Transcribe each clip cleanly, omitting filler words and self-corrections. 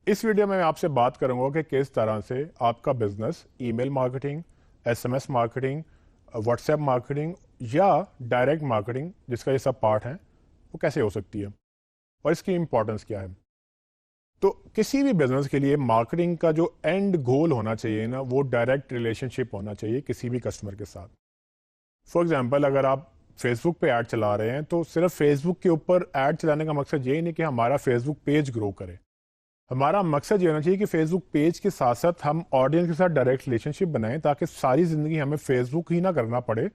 اس video میں آپ سے بات کروں گا کہ کس طرح سے آپ کا business email marketing, S M S marketing, WhatsApp marketing یا ڈائریکٹ مارکیٹنگ جس کا یہ سب پارٹ ہیں وہ کیسے ہو سکتی ہے اور اس کی امپورٹنس کیا ہے۔ تو کسی بھی بزنس کے لیے مارکیٹنگ کا جو اینڈ گول ہونا چاہیے نا، وہ ڈائریکٹ ریلیشن شپ ہونا چاہیے کسی بھی کسٹمر کے ساتھ۔ فار ایگزامپل اگر آپ فیس بک پہ ایڈ چلا رہے ہیں تو صرف فیس بک کے اوپر ایڈ چلانے کا مقصد یہی نہیں کہ ہمارا فیس بک پیج گرو کرے۔ ہمارا مقصد یہ ہونا چاہیے کہ فیس بک پیج کے ساتھ ساتھ ہم آڈینس کے ساتھ ڈائریکٹ ریلیشن شپ بنائیں تاکہ ساری زندگی ہمیں فیس بک ہی نہ کرنا پڑے،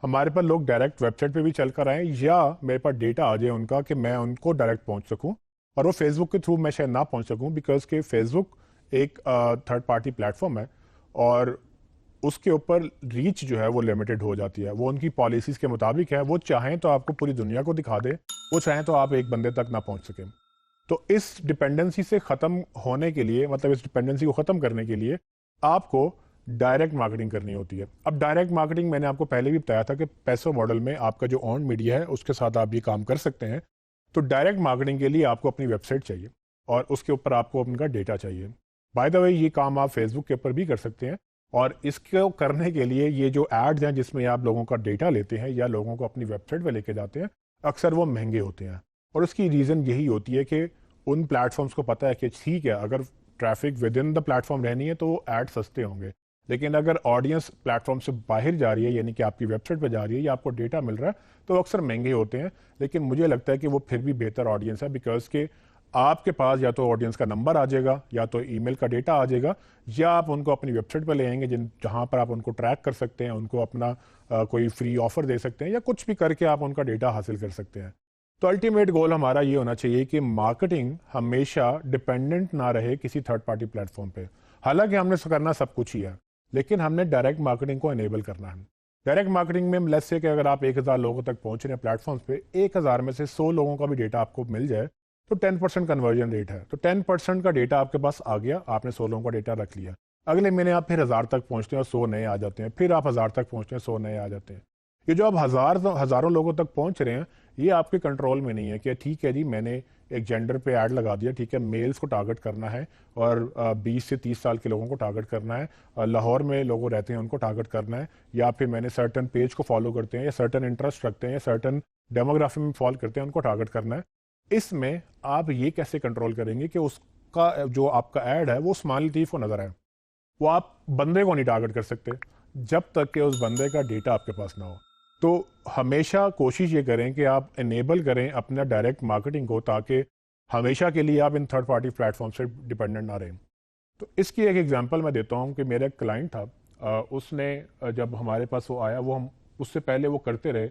ہمارے پاس لوگ ڈائریکٹ ویب سائٹ پہ بھی چل کر آئیں یا میرے پاس ڈیٹا آ جائے ان کا کہ میں ان کو ڈائریکٹ پہنچ سکوں، اور وہ فیس بک کے تھرو میں شاید نہ پہنچ سکوں بیکاز کہ فیس بک ایک تھرڈ پارٹی پلیٹ فارم ہے اور اس کے اوپر ریچ جو ہے وہ لمیٹڈ ہو جاتی ہے، وہ ان کی پالیسیز کے مطابق ہے، وہ چاہیں تو آپ کو پوری دنیا کو دکھا دے، وہ چاہیں تو آپ ایک بندے تک نہ پہنچ سکیں۔ تو اس ڈپینڈنسی سے ختم ہونے کے لیے، مطلب اس ڈپینڈنسی کو ختم کرنے کے لیے آپ کو ڈائریکٹ مارکیٹنگ کرنی ہوتی ہے۔ اب ڈائریکٹ مارکیٹنگ میں نے آپ کو پہلے بھی بتایا تھا کہ پیسو ماڈل میں آپ کا جو اون میڈیا ہے اس کے ساتھ آپ یہ کام کر سکتے ہیں۔ تو ڈائریکٹ مارکیٹنگ کے لیے آپ کو اپنی ویب سائٹ چاہیے اور اس کے اوپر آپ کو اپنے کا ڈیٹا چاہیے۔ بائی دا وے یہ کام آپ فیس بک کے اوپر بھی کر سکتے ہیں، اور اس کو کرنے کے لیے یہ جو ایڈز ہیں جس میں آپ لوگوں کا ڈیٹا لیتے ہیں یا لوگوں کو اپنی ویب سائٹ پہ لے کے جاتے ہیں، اکثر وہ مہنگے ہوتے ہیں، اور اس کی ریزن یہی ہوتی ہے کہ ان پلیٹ فارمز کو پتہ ہے کہ ٹھیک ہے اگر traffic with in the plate form رہنی ہے تو وہ ایڈ سستے ہوں گے، لیکن اگر آڈینس پلیٹ فارم سے باہر جا رہی ہے یعنی کہ آپ کی ویب سائٹ پہ جا رہی ہے یا آپ کو ڈیٹا مل رہا ہے تو وہ اکثر مہنگے ہوتے ہیں، لیکن مجھے لگتا ہے کہ وہ پھر بھی بہتر آڈینس ہے بیکاز کہ آپ کے پاس یا تو آڈینس کا نمبر آ جائے گا یا تو ای میل کا ڈیٹا آ جائے گا، یا آپ ان کو اپنی ویب سائٹ پہ لے آئیں گے جہاں پر آپ ان کو ٹریک کر سکتے ہیں، ان کو اپنا کوئی فری آفر دے سکتے ہیں یا کچھ بھی کر کے آپ ان کا ڈیٹا حاصل کر سکتے ہیں۔ تو الٹیمیٹ گول ہمارا یہ ہونا چاہیے کہ مارکیٹنگ ہمیشہ ڈپینڈنٹ نہ رہے کسی تھرڈ پارٹی پلیٹ فارم پہ۔ حالانکہ ہم نے کرنا سب کچھ ہی ہے، لیکن ہم نے ڈائریکٹ مارکیٹنگ کو انیبل کرنا ہے۔ ڈائریکٹ مارکیٹنگ میں لیٹس سے کہ اگر آپ 1000 لوگوں تک پہنچ رہے ہیں پلیٹ فارمز پہ، 1000 میں سے 100 لوگوں کا بھی ڈیٹا آپ کو مل جائے تو 10% کنورژن ریٹ ہے، تو 10% کا ڈیٹا آپ کے پاس آ گیا، آپ نے 100 لوگوں کا ڈیٹا رکھ لیا، اگلے مہینے آپ پھر 1000 تک پہنچتے ہیں اور 100 نئے آ جاتے ہیں، پھر آپ 1000 تک پہنچتے ہیں 100 نئے آ جاتے ہیں۔ یہ جو آپ ہزاروں لوگوں تک پہنچ رہے ہیں یہ آپ کے کنٹرول میں نہیں ہے کہ ٹھیک ہے جی میں نے ایک جینڈر پہ ایڈ لگا دیا، ٹھیک ہے میلز کو ٹارگٹ کرنا ہے اور 20 سے 30 سال کے لوگوں کو ٹارگٹ کرنا ہے، لاہور میں لوگ رہتے ہیں ان کو ٹارگٹ کرنا ہے، یا پھر میں نے سرٹن پیج کو فالو کرتے ہیں یا سرٹن انٹرسٹ رکھتے ہیں یا سرٹن ڈیموگرافی میں فالو کرتے ہیں ان کو ٹارگٹ کرنا ہے۔ اس میں آپ یہ کیسے کنٹرول کریں گے کہ اس کا جو آپ کا ایڈ ہے وہ عثمان لطیف کو نظر آئے؟ وہ آپ بندے کو نہیں ٹارگٹ کر سکتے جب تک کہ اس بندے کا ڈیٹا آپ کے پاس نہ ہو۔ تو ہمیشہ کوشش یہ کریں کہ آپ انیبل کریں اپنا ڈائریکٹ مارکیٹنگ کو تاکہ ہمیشہ کے لیے آپ in third party plate form سے ڈیپینڈنٹ نہ رہیں۔ تو اس کی ایک ایگزامپل میں دیتا ہوں کہ میرا ایک کلائنٹ تھا، اس نے جب ہمارے پاس وہ آیا، وہ ہم اس سے پہلے وہ کرتے رہے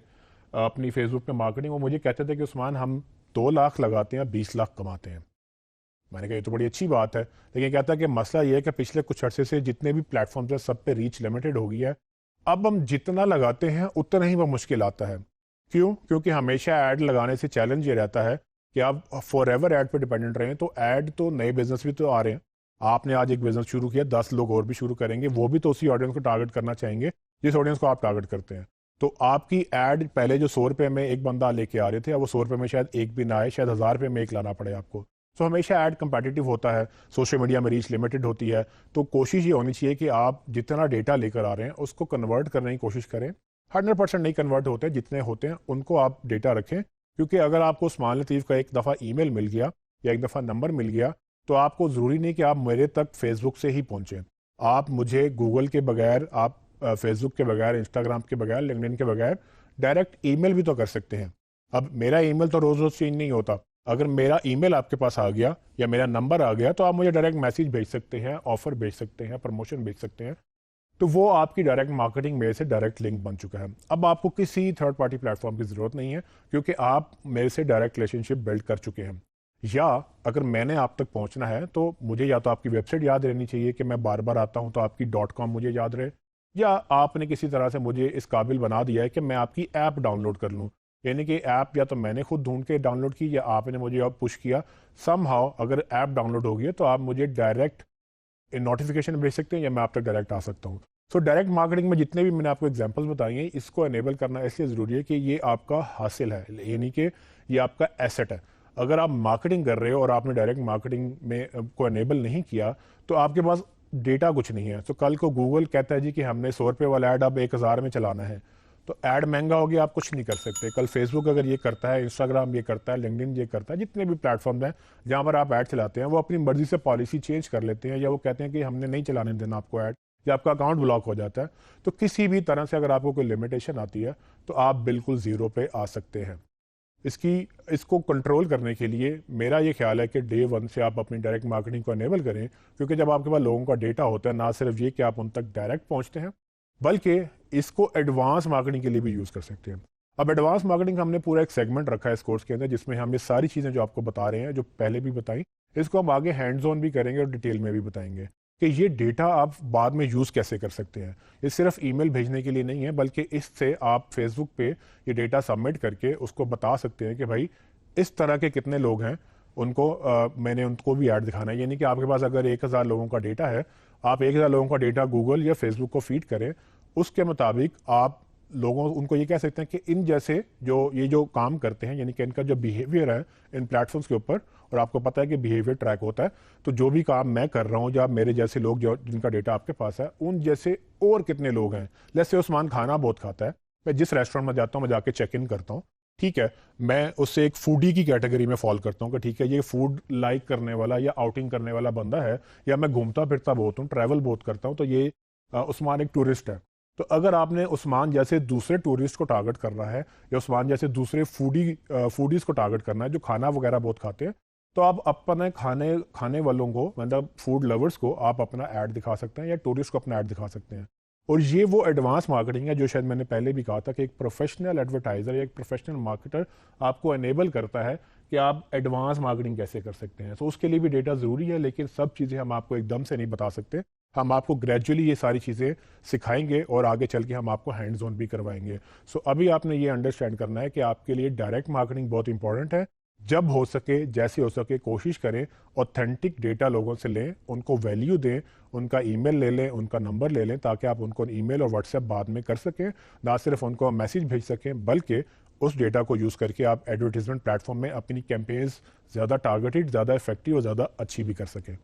اپنی فیس بک پہ مارکیٹنگ، وہ مجھے کہتے تھے کہ عثمان ہم 2 لاکھ لگاتے ہیں 20 لاکھ کماتے ہیں۔ میں نے کہا یہ تو بڑی اچھی بات ہے، لیکن کہتا ہے کہ مسئلہ یہ ہے کہ پچھلے کچھ عرصے سے جتنے بھی پلیٹ فارمز ہیں سب پہ ریچ لمیٹڈ ہو گئی ہے، اب ہم جتنا لگاتے ہیں اتنا ہی وہ مشکل آتا ہے۔ کیوں؟ کیونکہ ہمیشہ ایڈ لگانے سے چیلنج یہ رہتا ہے کہ آپ فار ایور ایڈ پہ ڈیپینڈنٹ رہیں، تو ایڈ تو نئے بزنس بھی تو آ رہے ہیں، آپ نے آج ایک بزنس شروع کیا 10 لوگ اور بھی شروع کریں گے، وہ بھی تو اسی آڈینس کو ٹارگٹ کرنا چاہیں گے جس آڈینس کو آپ ٹارگٹ کرتے ہیں۔ تو آپ کی ایڈ پہلے جو 100 روپے میں ایک بندہ لے کے آ رہے تھے، اب وہ 100 روپے میں شاید ایک بھی نہ آئے، شاید 1000 روپے میں ایک لانا پڑے آپ کو۔ سو ہمیشہ ایڈ کمپیٹیٹیو ہوتا ہے، سوشل میڈیا میں ریچ لمیٹڈ ہوتی ہے، تو کوشش یہ ہونی چاہیے کہ آپ جتنا ڈیٹا لے کر آ رہے ہیں اس کو کنورٹ کرنے کی کوشش کریں۔ 100% نہیں کنورٹ ہوتے، جتنے ہوتے ہیں ان کو آپ ڈیٹا رکھیں، کیونکہ اگر آپ کو عثمان لطیف کا ایک دفعہ ای میل مل گیا یا ایک دفعہ نمبر مل گیا تو آپ کو ضروری نہیں کہ آپ میرے تک فیس بک سے ہی پہنچیں، آپ مجھے گوگل کے بغیر، آپ فیس بک کے بغیر، انسٹاگرام کے بغیر، لنکڈن کے بغیر ڈائریکٹ ای میل بھی تو کر سکتے ہیں۔ اب میرا ای میل تو روز روز چینج نہیں ہوتا، اگر میرا ای میل آپ کے پاس آ گیا یا میرا نمبر آ گیا تو آپ مجھے ڈائریکٹ میسیج بھیج سکتے ہیں، آفر بھیج سکتے ہیں، پروموشن بھیج سکتے ہیں، تو وہ آپ کی ڈائریکٹ مارکیٹنگ میرے سے ڈائریکٹ لنک بن چکا ہے۔ اب آپ کو کسی تھرڈ پارٹی پلیٹ فارم کی ضرورت نہیں ہے کیونکہ آپ میرے سے ڈائریکٹ ریلیشن شپ بلڈ کر چکے ہیں۔ یا اگر میں نے آپ تک پہنچنا ہے تو مجھے یا تو آپ کی ویب سائٹ یاد رہنی چاہیے کہ میں بار بار آتا ہوں تو آپ کی .com مجھے یاد رہے، یا آپ نے کسی طرح سے مجھے اس قابل بنا دیا ہے کہ میں آپ کی ایپ ڈاؤن لوڈ کر لوں، یعنی کہ ایپ یا تو میں نے خود ڈھونڈ کے ڈاؤن لوڈ کی یا آپ نے مجھے اب پش کیا، سم ہاؤ اگر ایپ ڈاؤن لوڈ ہوگی ہے تو آپ مجھے ڈائریکٹ نوٹیفیکیشن بھیج سکتے ہیں یا میں آپ تک ڈائریکٹ آ سکتا ہوں۔ سو ڈائریکٹ مارکیٹنگ میں جتنے بھی میں نے آپ کو ایگزامپلس بتائی ہیں، اس کو انیبل کرنا اس لیے ضروری ہے کہ یہ آپ کا حاصل ہے، یعنی کہ یہ آپ کا ایسٹ ہے۔ اگر آپ مارکیٹنگ کر رہے ہو اور آپ نے ڈائریکٹ مارکیٹنگ میں کو انیبل نہیں کیا تو آپ کے پاس ڈیٹا کچھ نہیں ہے. تو کل کو گوگل کہتا ہے جی کہ ہم نے 100 روپے والا ایڈ اب 1000 میں چلانا ہے, تو ایڈ مہنگا ہو گیا, آپ کچھ نہیں کر سکتے. کل فیس بک اگر یہ کرتا ہے, انسٹاگرام یہ کرتا ہے, لنکڈن یہ کرتا ہے, جتنے بھی پلیٹ فارمز ہیں جہاں پر آپ ایڈ چلاتے ہیں, وہ اپنی مرضی سے پالیسی چینج کر لیتے ہیں, یا وہ کہتے ہیں کہ ہم نے نہیں چلانے دینا آپ کو ایڈ, یا آپ کا اکاؤنٹ بلاک ہو جاتا ہے. تو کسی بھی طرح سے اگر آپ کو کوئی لمیٹیشن آتی ہے تو آپ بالکل زیرو پہ آ سکتے ہیں. اس کو کنٹرول کرنے کے لیے میرا یہ خیال ہے کہ ڈے ون سے آپ اپنی ڈائریکٹ مارکیٹنگ کو انیبل کریں, کیونکہ جب آپ کے پاس لوگوں کا ڈیٹا ہوتا ہے, نہ صرف یہ کہ آپ ان تک ڈائریکٹ پہنچتے ہیں بلکہ اس کو ایڈوانس مارکیٹنگ کے لیے بھی یوز کر سکتے ہیں. اب ایڈوانس مارکیٹنگ ہم نے پورا ایک سیگمنٹ رکھا ہے اس کورس کے اندر, جس میں ہم یہ ساری چیزیں جو آپ کو بتا رہے ہیں, جو پہلے بھی بتائیں, اس کو ہم آگے ہینڈز آن بھی کریں گے اور ڈیٹیل میں بھی بتائیں گے کہ یہ ڈیٹا آپ بعد میں یوز کیسے کر سکتے ہیں. یہ صرف ای میل بھیجنے کے لیے نہیں ہے, بلکہ اس سے آپ فیس بک پہ یہ ڈیٹا سبمٹ کر کے اس کو بتا سکتے ہیں کہ بھائی اس طرح کے کتنے لوگ ہیں, ان کو میں نے ان کو بھی ایڈ دکھانا ہے. یعنی کہ آپ کے پاس اگر 1000 لوگوں کا ڈیٹا ہے, آپ 1000 لوگوں کا ڈیٹا گوگل یا فیس بک کو فیڈ کریں, اس کے مطابق آپ لوگوں ان کو یہ کہہ سکتے ہیں کہ ان جیسے جو کام کرتے ہیں, یعنی کہ ان کا جو بیہیویئر ہے ان پلیٹ فارمس کے اوپر, اور آپ کو پتہ ہے کہ بیہیویئر ٹریک ہوتا ہے, تو جو بھی کام میں کر رہا ہوں یا میرے جیسے لوگ جن کا ڈیٹا آپ کے پاس ہے, ان جیسے اور کتنے لوگ ہیں. جیسے عثمان کھانا بہت کھاتا ہے, میں جس ریسٹورینٹ میں جاتا ہوں میں جا کے چیک ان کرتا ہوں, ٹھیک ہے, میں اس سے ایک فوڈی کی کیٹیگری میں فال کرتا ہوں کہ ٹھیک ہے یہ فوڈ لائک کرنے والا یا آؤٹنگ کرنے والا بندہ ہے, یا میں گھومتا پھرتا بہت ہوں, ٹریول بہت کرتا ہوں, تو یہ عثمان ایک ٹورسٹ ہے. تو اگر آپ نے عثمان جیسے دوسرے ٹورسٹ کو ٹارگٹ کرنا ہے, یا عثمان جیسے دوسرے فوڈیز کو ٹارگٹ کرنا ہے جو کھانا وغیرہ بہت کھاتے ہیں, تو آپ اپنے کھانے والوں کو, مطلب فوڈ لورز کو آپ اپنا ایڈ دکھا سکتے ہیں, یا ٹورسٹ کو اپنا ایڈ دکھا سکتے ہیں. اور یہ وہ ایڈوانس مارکیٹنگ ہے جو شاید میں نے پہلے بھی کہا تھا کہ ایک پروفیشنل ایڈورٹائزر یا ایک پروفیشنل مارکیٹر آپ کو انیبل کرتا ہے کہ آپ ایڈوانس مارکیٹنگ کیسے کر سکتے ہیں. تو اس کے لیے بھی ڈیٹا ضروری ہے, لیکن سب چیزیں ہم آپ کو ایک دم سے نہیں بتا سکتے. ہم آپ کو گریجولی یہ ساری چیزیں سکھائیں گے اور آگے چل کے ہم آپ کو ہینڈز آن بھی کروائیں گے. سو ابھی آپ نے یہ انڈرسٹینڈ کرنا ہے کہ آپ کے لیے ڈائریکٹ مارکیٹنگ بہت امپورٹنٹ ہے. جب ہو سکے, جیسے ہو سکے, کوشش کریں اوتھینٹک ڈیٹا لوگوں سے لیں, ان کو ویلیو دیں, ان کا ای میل لے لیں, ان کا نمبر لے لیں, تاکہ آپ ان کو ای میل اور واٹس ایپ بعد میں کر سکیں. نہ صرف ان کو میسیج بھیج سکیں, بلکہ اس ڈیٹا کو یوز کر کے آپ ایڈورٹیزمنٹ پلیٹ فارم میں اپنی کیمپینز زیادہ ٹارگیٹڈ, زیادہ افیکٹو اور زیادہ اچھی بھی کر سکیں.